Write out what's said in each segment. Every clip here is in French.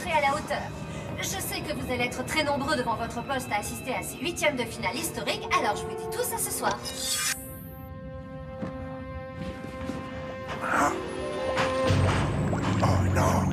serez à la hauteur. Je sais que vous allez être très nombreux devant votre poste à assister à ces huitièmes de finale historiques, alors je vous dis tous à ce soir. Oh non.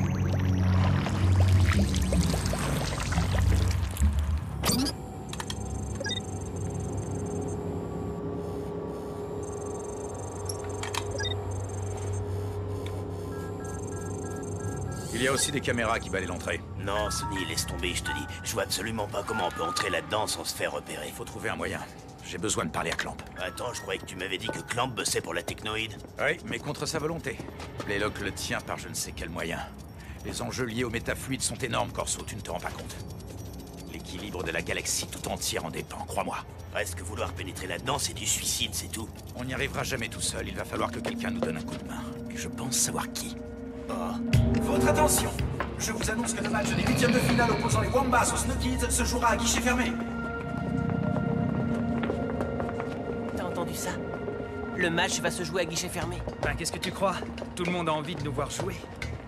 Il y a aussi des caméras qui balayent l'entrée. Non, Sonny, laisse tomber, je te dis. Je vois absolument pas comment on peut entrer là-dedans sans se faire repérer. Il faut trouver un moyen. J'ai besoin de parler à Clamp. Attends, je croyais que tu m'avais dit que Clamp bossait pour la technoïde. Oui, mais contre sa volonté. Playlock le tient par je ne sais quel moyen. Les enjeux liés au métafluide sont énormes, Corso, tu ne te rends pas compte. L'équilibre de la galaxie tout entière en dépend, crois-moi. Presque vouloir pénétrer là-dedans, c'est du suicide, c'est tout. On n'y arrivera jamais tout seul, il va falloir que quelqu'un nous donne un coup de main. Et je pense savoir qui. Votre attention! Je vous annonce que le match des huitièmes de finale opposant les Wombats aux Snow Kids se jouera à guichet fermé. T'as entendu ça? Le match va se jouer à guichet fermé. Ben, qu'est-ce que tu crois? Tout le monde a envie de nous voir jouer.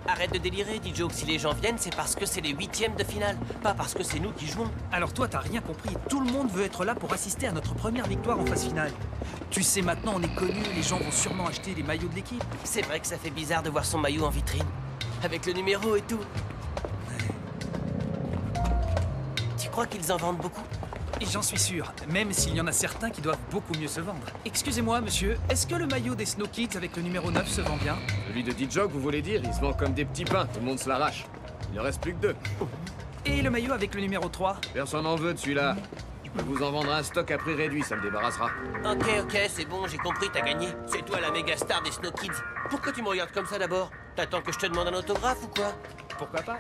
Arrête de délirer, DJ. Si les gens viennent, c'est parce que c'est les huitièmes de finale, pas parce que c'est nous qui jouons. Alors toi, t'as rien compris. Tout le monde veut être là pour assister à notre première victoire en phase finale. Tu sais, maintenant, on est connus, les gens vont sûrement acheter les maillots de l'équipe. C'est vrai que ça fait bizarre de voir son maillot en vitrine. Avec le numéro et tout. Tu crois qu'ils en vendent beaucoup? Et j'en suis sûr, même s'il y en a certains qui doivent beaucoup mieux se vendre. Excusez-moi, monsieur, est-ce que le maillot des Snow Kids avec le numéro 9 se vend bien? Celui de D-Jog, vous voulez dire? Il se vend comme des petits pains, tout le monde se l'arrache. Il ne reste plus que 2. Et le maillot avec le numéro 3? Personne n'en veut de celui-là. Je peux vous en vendre un stock à prix réduit, ça me débarrassera. Ok, c'est bon, j'ai compris, t'as gagné. C'est toi la méga star des Snow Kids. Pourquoi tu me regardes comme ça d'abord? T'attends que je te demande un autographe ou quoi? Pourquoi pas?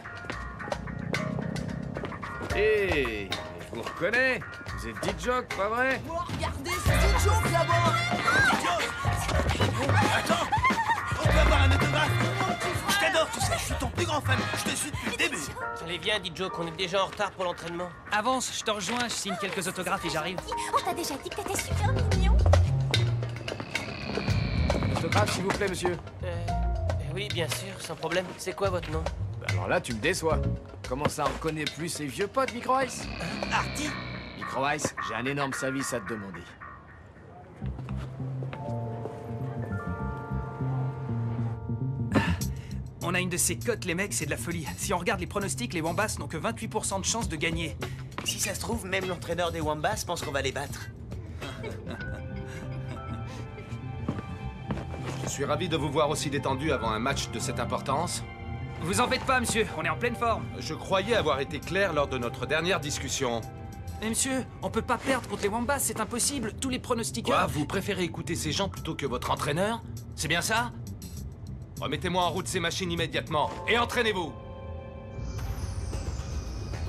Hé, je vous reconnais. Vous êtes D-Jog, pas vrai? Oh, regardez, c'est D-Jog là-bas! Attends! On peut avoir un autographe? Je t'adore, tu sais, je suis ton plus grand fan. Je te suis depuis le début. Allez, viens, D-Jog, on est déjà en retard pour l'entraînement. Avance, je te rejoins, je signe quelques autographes et j'arrive. On t'a déjà dit que t'étais super mignon. Autographe, s'il vous plaît, monsieur. Oui, bien sûr, sans problème. C'est quoi votre nom? Alors là, tu me déçois. Comment ça, on reconnaît plus ces vieux potes, Micro Ice? Artie? Micro Ice, j'ai un énorme service à te demander. On a une de ces cotes, les mecs, c'est de la folie. Si on regarde les pronostics, les Wombats n'ont que 28% de chance de gagner. Si ça se trouve, même l'entraîneur des Wombats pense qu'on va les battre. Je suis ravi de vous voir aussi détendu avant un match de cette importance. Vous en faites pas, monsieur, on est en pleine forme. Je croyais avoir été clair lors de notre dernière discussion. Mais monsieur, on peut pas perdre contre les Wombats, c'est impossible. Tous les pronostiqueurs... Quoi? Vous préférez écouter ces gens plutôt que votre entraîneur? C'est bien ça? Remettez-moi en route ces machines immédiatement et entraînez-vous!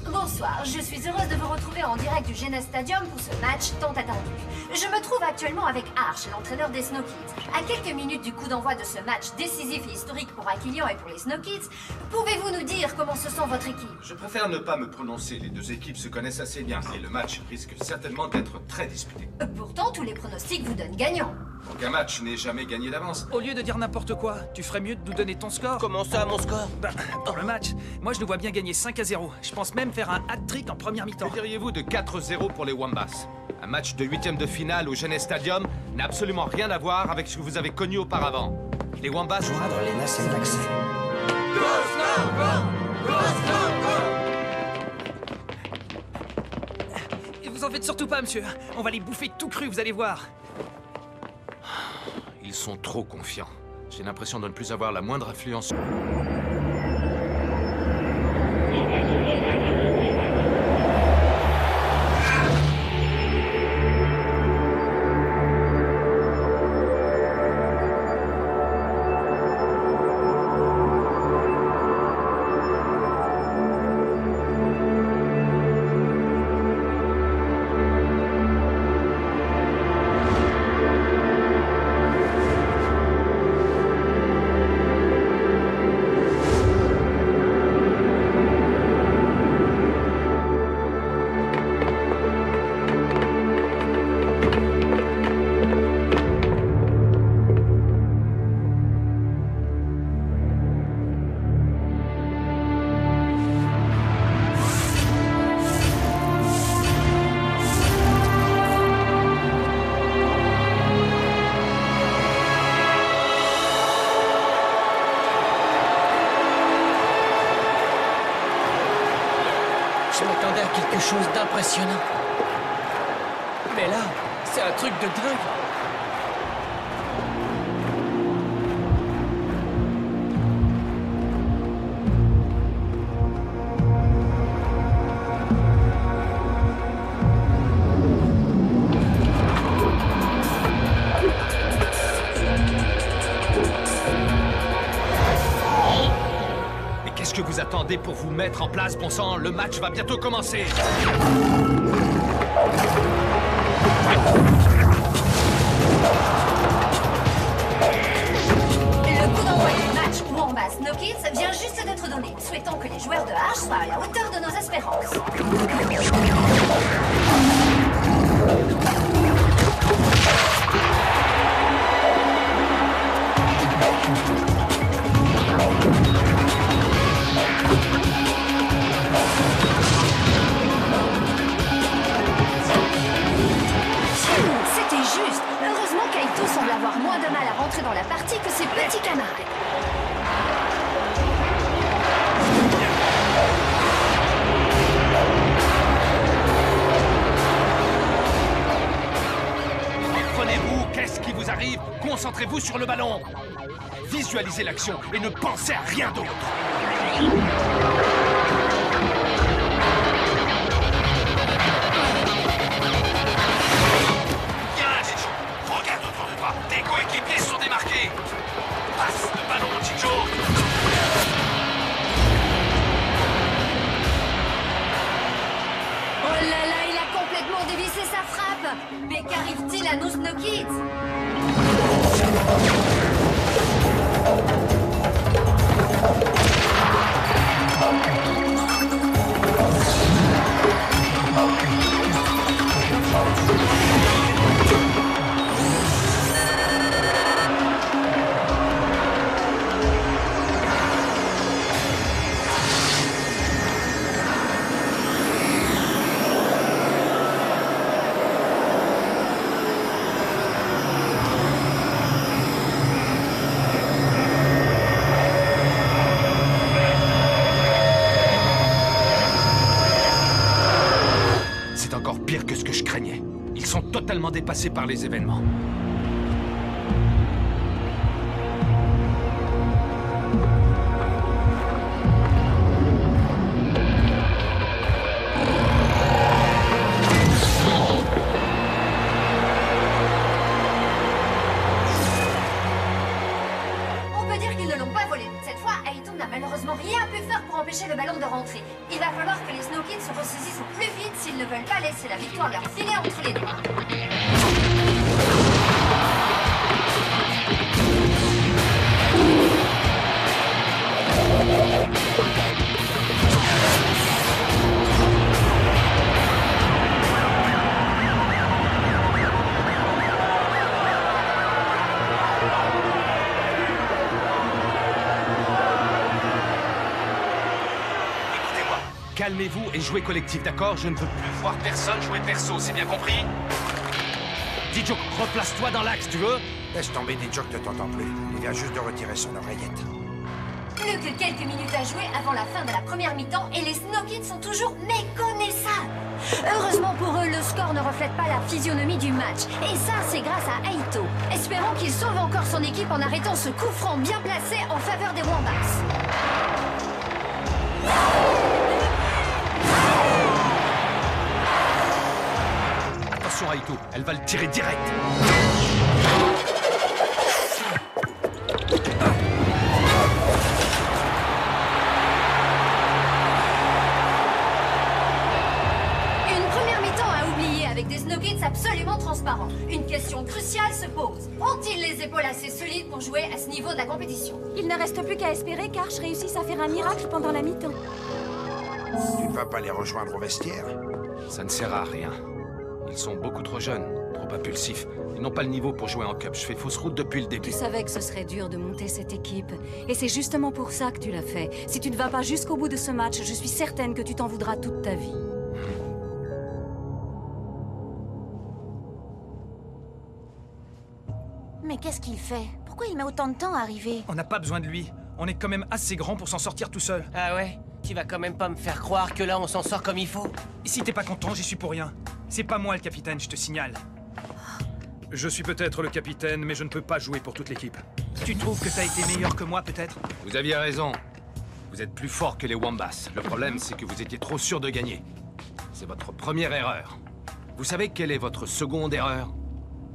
Bonsoir, je suis heureuse de vous retrouver en direct du Genes Stadium pour ce match tant attendu. Je me trouve actuellement avec Arch, l'entraîneur des Snow Kids. À quelques minutes du coup d'envoi de ce match décisif et historique pour Aquilian et pour les Snow Kids, pouvez-vous nous dire comment se sent votre équipe? Je préfère ne pas me prononcer, les deux équipes se connaissent assez bien et le match risque certainement d'être très disputé. Pourtant, tous les pronostics vous donnent gagnant. Aucun match n'est jamais gagné d'avance. Au lieu de dire n'importe quoi, tu ferais mieux de nous donner ton score. Comment ça, mon score? Ben, pour le match, moi je nous vois bien gagner 5-0. Je pense même faire un hat-trick en première mi-temps. Que diriez-vous de 4-0 pour les Wombats? Un match de huitième de finale au Genes Stadium n'a absolument rien à voir avec ce que vous avez connu auparavant. Les Wombats... Joindre les nacelles d'accès. Et vous en faites surtout pas, monsieur. On va les bouffer tout cru, vous allez voir. Ils sont trop confiants. J'ai l'impression de ne plus avoir la moindre influence. Je m'attendais à quelque chose d'impressionnant. Mais là, c'est un truc de dingue. Qu'est-ce que vous attendez pour vous mettre en place, bon sang? Le match va bientôt commencer. Le coup d'envoi du match Wombat Snow Kids vient juste d'être donné. Souhaitons que les joueurs de Arch soient à la hauteur de nos espérances. C'était juste. Heureusement Kaito semble avoir moins de mal à rentrer dans la partie que ses petits camarades. Prenez-vous, qu'est-ce qui vous arrive? Concentrez-vous sur le ballon. Visualisez l'action et ne pensez à rien d'autre. Bien, Chicho. Regarde autour de toi. Tes coéquipiers sont démarqués. Passe le ballon, Chicho. Oh là là, il a complètement dévissé sa frappe. Mais qu'arrive-t-il à nos Snow Kids? C'est encore pire que ce que je craignais. Ils sont totalement dépassés par les événements. On peut dire qu'ils ne l'ont pas volé. Cette fois, Aito n'a malheureusement rien pu faire pour empêcher le ballon de rentrer. Il va falloir que les Snow Kids se ressaisissent au plus vite s'ils ne veulent pas laisser la victoire leur filer entre les doigts. Écoutez-moi, calmez-vous et jouez collectif, d'accord? Je ne veux plus voir personne jouer perso, c'est bien compris? Dijo, replace-toi dans l'axe, tu veux? Laisse tomber, Dijok ne t'entend plus. Il vient juste de retirer son oreillette. Plus que quelques minutes à jouer avant la fin de la première mi-temps et les Snow Kids sont toujours méconnaissables. Heureusement pour eux, le score ne reflète pas la physionomie du match. Et ça, c'est grâce à Aito. Espérons qu'il sauve encore son équipe en arrêtant ce coup franc bien placé en faveur des Wombats. Attention Aito, elle va le tirer direct. Une première mi-temps à oublier avec des Snow Kids absolument transparents. Une question cruciale se pose. Ont-ils les épaules assez solides pour jouer à ce niveau de la compétition? Il ne reste plus qu'à espérer qu'Arch réussisse à faire un miracle pendant la mi-temps. Tu ne vas pas les rejoindre au vestiaire? Ça ne sert à rien. Ils sont beaucoup trop jeunes, trop impulsifs. Ils n'ont pas le niveau pour jouer en cup. Je fais fausse route depuis le début. Tu savais que ce serait dur de monter cette équipe. Et c'est justement pour ça que tu l'as fait. Si tu ne vas pas jusqu'au bout de ce match, je suis certaine que tu t'en voudras toute ta vie. Mais qu'est-ce qu'il fait? Pourquoi il met autant de temps à arriver? On n'a pas besoin de lui. On est quand même assez grand pour s'en sortir tout seul. Ah ouais? Tu vas quand même pas me faire croire que là, on s'en sort comme il faut? Si t'es pas content, j'y suis pour rien. C'est pas moi le capitaine, je te signale. Je suis peut-être le capitaine, mais je ne peux pas jouer pour toute l'équipe. Tu trouves que t'as été meilleur que moi, peut-être? Vous aviez raison. Vous êtes plus fort que les Wombas. Le problème, c'est que vous étiez trop sûr de gagner. C'est votre première erreur. Vous savez quelle est votre seconde erreur?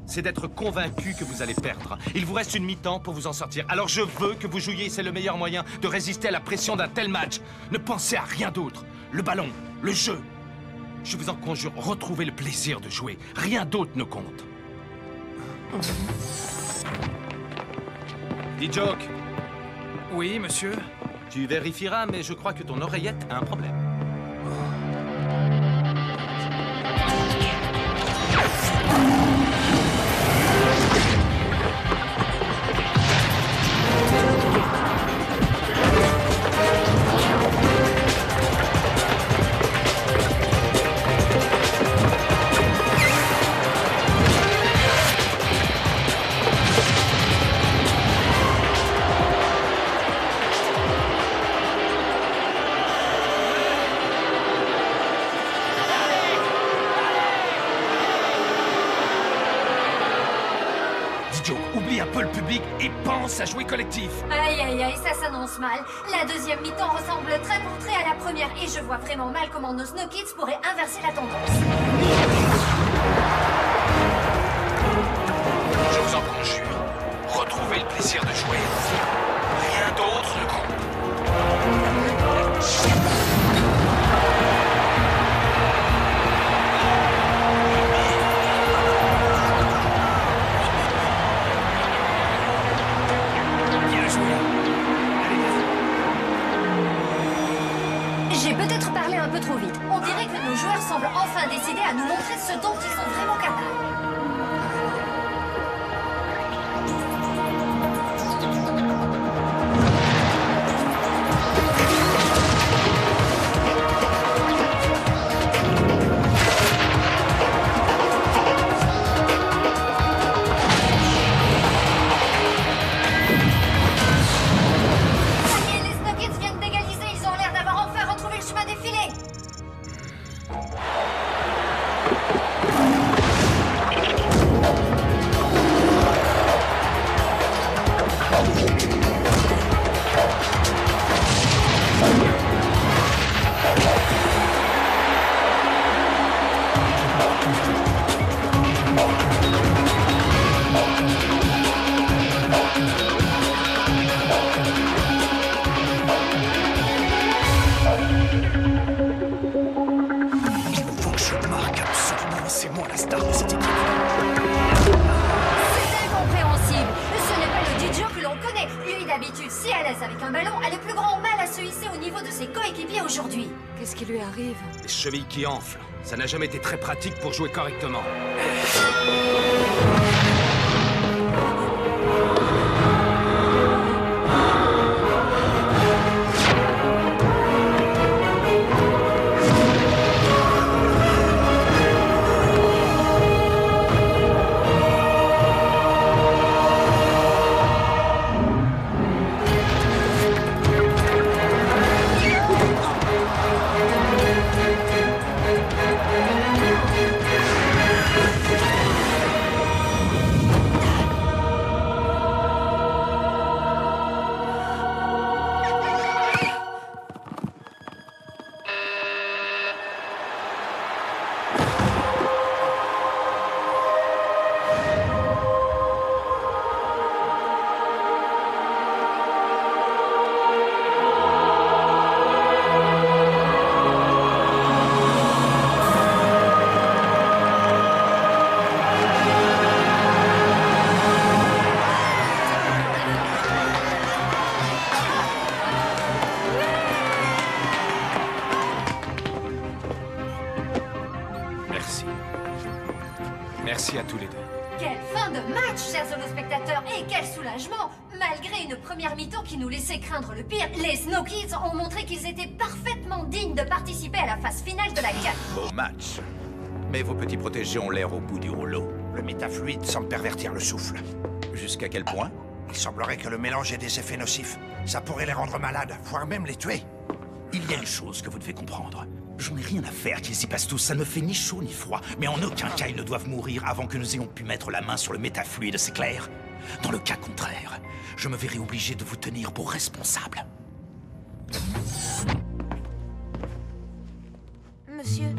C'est d'être convaincu que vous allez perdre. Il vous reste une mi-temps pour vous en sortir. Alors je veux que vous jouiez, c'est le meilleur moyen de résister à la pression d'un tel match. Ne pensez à rien d'autre. Le ballon, le jeu. Je vous en conjure, retrouvez le plaisir de jouer. Rien d'autre ne compte. D-Joke. Oui, monsieur? Tu vérifieras, mais je crois que ton oreillette a un problème. Oublie un peu le public et pense à jouer collectif. Aïe aïe aïe, ça s'annonce mal. La deuxième mi-temps ressemble trait pour trait à la première et je vois vraiment mal comment nos Snow Kids pourraient inverser la tendance. Je vous en conjure, retrouvez le plaisir de jouer. Rien d'autre ne compte. J'ai peut-être parlé un peu trop vite. On dirait que nos joueurs semblent enfin décidés à nous montrer ce dont ils sont vraiment capables. Avec un ballon a le plus grand mal à se hisser au niveau de ses coéquipiers aujourd'hui. Qu'est-ce qui lui arrive? Les chevilles qui enflent. Ça n'a jamais été très pratique pour jouer correctement. Merci à tous les deux. Quelle fin de match, chers spectateurs, et quel soulagement! Malgré une première mi-temps qui nous laissait craindre le pire, les Snow Kids ont montré qu'ils étaient parfaitement dignes de participer à la phase finale de la Cup. Beau match. Mais vos petits protégés ont l'air au bout du rouleau. Le métafluide semble pervertir le souffle. Jusqu'à quel point? Il semblerait que le mélange ait des effets nocifs. Ça pourrait les rendre malades, voire même les tuer. Il y a une chose que vous devez comprendre. J'en ai rien à faire qu'ils s'y passent tous, ça ne me fait ni chaud ni froid. Mais en aucun cas ils ne doivent mourir avant que nous ayons pu mettre la main sur le métafluide, c'est clair? Dans le cas contraire, je me verrai obligé de vous tenir pour responsable. Monsieur...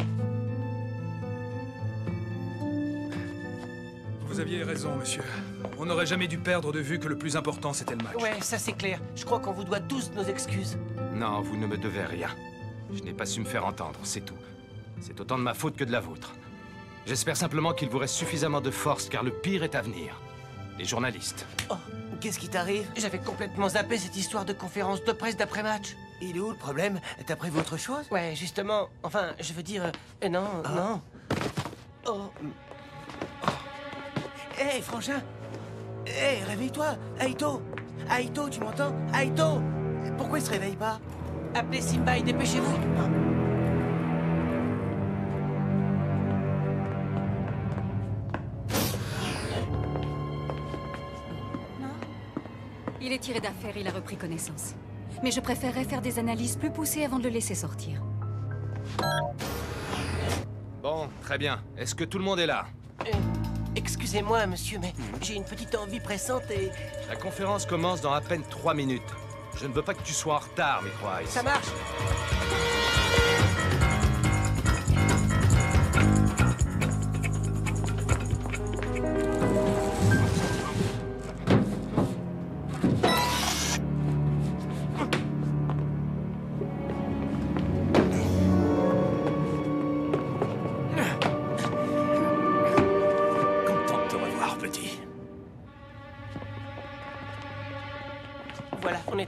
Vous aviez raison, monsieur. On n'aurait jamais dû perdre de vue que le plus important, c'était le match. Ouais, ça c'est clair. Je crois qu'on vous doit tous nos excuses. Non, vous ne me devez rien. Je n'ai pas su me faire entendre, c'est tout. C'est autant de ma faute que de la vôtre. J'espère simplement qu'il vous reste suffisamment de force, car le pire est à venir. Les journalistes. Oh, qu'est-ce qui t'arrive? J'avais complètement zappé cette histoire de conférence de presse d'après-match. Il est où le problème? T'as prévu autre chose? Ouais, justement. Enfin, je veux dire... non, non. Oh... Hé, frangin! Hé, réveille-toi! Aito! Aito, tu m'entends? Aito! Pourquoi il se réveille pas? Appelez Simba et dépêchez-vous! Il est tiré d'affaire, il a repris connaissance. Mais je préférerais faire des analyses plus poussées avant de le laisser sortir. Bon, très bien. Est-ce que tout le monde est là? Excusez-moi, monsieur, mais j'ai une petite envie pressante et... La conférence commence dans à peine 3 minutes. Je ne veux pas que tu sois en retard, Micro Ice. Ça marche!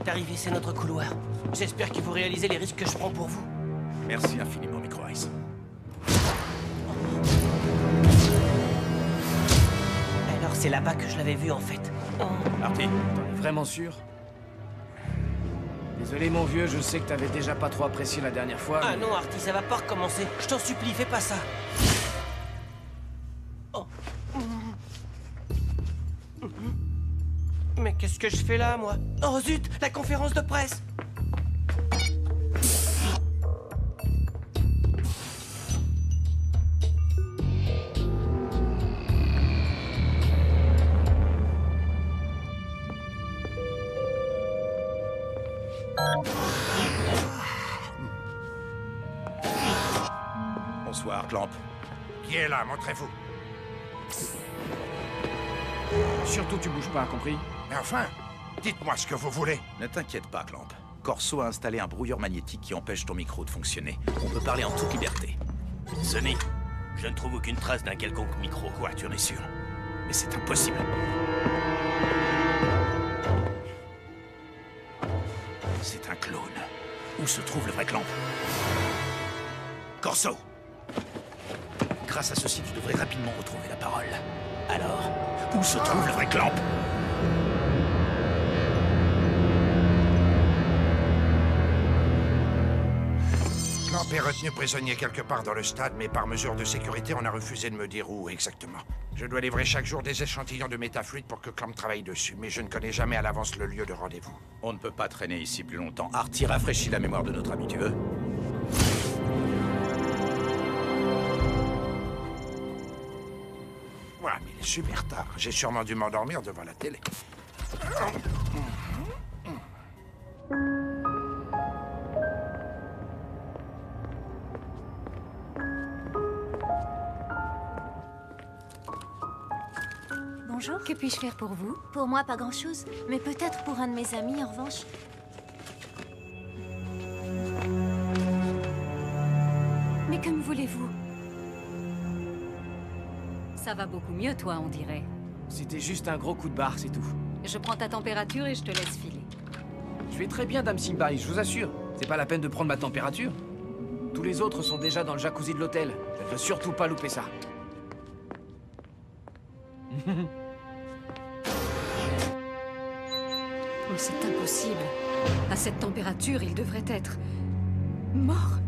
Arrivé, c'est notre couloir. J'espère que vous réalisez les risques que je prends pour vous. Merci infiniment, Micro Ice. Alors c'est là-bas que je l'avais vu en fait. Oh. Artie. T'en es vraiment sûr? Désolé mon vieux, je sais que t'avais déjà pas trop apprécié la dernière fois. Ah non Artie, ça va pas recommencer. Je t'en supplie, fais pas ça. Oh. Mais qu'est-ce que je fais là, moi? Oh zut, la conférence de presse! Bonsoir, Clamp. Qui est là? Montrez-vous. Surtout tu bouges pas, compris? Mais enfin, dites-moi ce que vous voulez. Ne t'inquiète pas, Clamp. Corso a installé un brouilleur magnétique qui empêche ton micro de fonctionner. On peut parler en toute liberté. Sonny, je ne trouve aucune trace d'un quelconque micro. Quoi, tu en es sûr? Mais c'est impossible. C'est un clone. Où se trouve le vrai Clamp? Corso! Grâce à ceci, tu devrais rapidement retrouver la parole. Alors, où se trouve le vrai Clamp? Clamp est retenu prisonnier quelque part dans le stade, mais par mesure de sécurité, on a refusé de me dire où exactement. Je dois livrer chaque jour des échantillons de métafluide pour que Clamp travaille dessus, mais je ne connais jamais à l'avance le lieu de rendez-vous. On ne peut pas traîner ici plus longtemps. Artie, rafraîchis la mémoire de notre ami, tu veux? Ouais, mais il est super tard. J'ai sûrement dû m'endormir devant la télé. Bonjour. Que puis-je faire pour vous? Pour moi, pas grand-chose. Mais peut-être pour un de mes amis, en revanche. Mais comme voulez-vous? Ça va beaucoup mieux, toi, on dirait. C'était juste un gros coup de barre, c'est tout. Je prends ta température et je te laisse filer. Je vais très bien, Dame Simbai, je vous assure. C'est pas la peine de prendre ma température. Tous les autres sont déjà dans le jacuzzi de l'hôtel. Je ne veux surtout pas louper ça. Oh, c'est impossible. À cette température, il devrait être... mort.